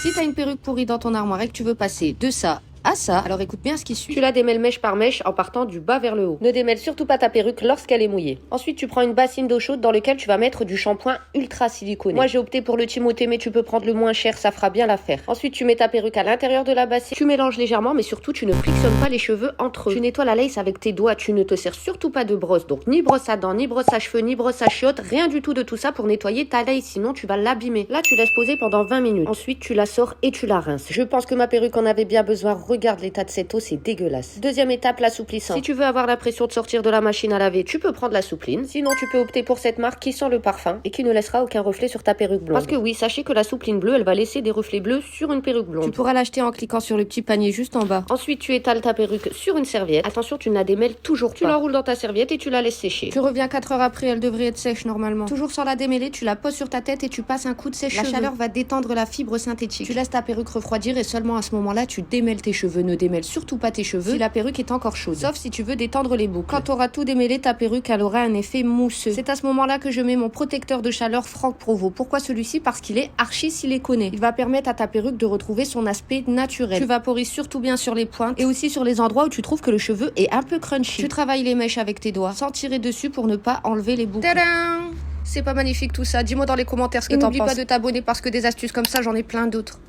Si t'as une perruque pourrie dans ton armoire et que tu veux passer de ça à ça, alors écoute bien ce qui suit. Tu la démêles mèche par mèche en partant du bas vers le haut. Ne démêle surtout pas ta perruque lorsqu'elle est mouillée. Ensuite, tu prends une bassine d'eau chaude dans laquelle tu vas mettre du shampoing ultra siliconé. Moi, j'ai opté pour le Timothée, mais tu peux prendre le moins cher, ça fera bien l'affaire. Ensuite, tu mets ta perruque à l'intérieur de la bassine. Tu mélanges légèrement, mais surtout, tu ne frictionnes pas les cheveux entre eux. Tu nettoies la lace avec tes doigts. Tu ne te sers surtout pas de brosse. Donc, ni brosse à dents, ni brosse à cheveux, ni brosse à chiottes, rien du tout de tout ça pour nettoyer ta lace, sinon tu vas l'abîmer. Là, tu laisses poser pendant 20 minutes. Ensuite, tu la sors et tu la rinces. Je pense que ma perruque en avait bien besoin. Regarde l'état de cette eau, c'est dégueulasse. Deuxième étape, l'assouplissant. Si tu veux avoir l'impression de sortir de la machine à laver, tu peux prendre la soupline. Sinon, tu peux opter pour cette marque qui sent le parfum et qui ne laissera aucun reflet sur ta perruque blonde. Parce que oui, sachez que la soupline bleue, elle va laisser des reflets bleus sur une perruque blonde. Tu pourras l'acheter en cliquant sur le petit panier juste en bas. Ensuite, tu étales ta perruque sur une serviette. Attention, tu ne la démêles toujours pas. Tu l'enroules dans ta serviette et tu la laisses sécher. Tu reviens 4 heures après, elle devrait être sèche normalement. Toujours sans la démêler, tu la poses sur ta tête et tu passes un coup de sèche-cheveux. La chaleur va détendre la fibre synthétique. Tu laisses ta perruque refroidir et seulement à ce moment-là, tu démêles tes cheveux. Ne démêle surtout pas tes cheveux si la perruque est encore chaude. Sauf si tu veux détendre les boucles. Quand tu auras tout démêlé, ta perruque, elle aura un effet mousseux. C'est à ce moment-là que je mets mon protecteur de chaleur Franck Provo. Pourquoi celui-ci? Parce qu'il est archi siliconé. Il va permettre à ta perruque de retrouver son aspect naturel. Tu vaporises surtout bien sur les pointes et aussi sur les endroits où tu trouves que le cheveu est un peu crunchy. Tu travailles les mèches avec tes doigts sans tirer dessus pour ne pas enlever les boucles. Tadam! C'est pas magnifique tout ça. Dis-moi dans les commentaires ce que t'en penses. N'oublie pas de t'abonner parce que des astuces comme ça, j'en ai plein d'autres.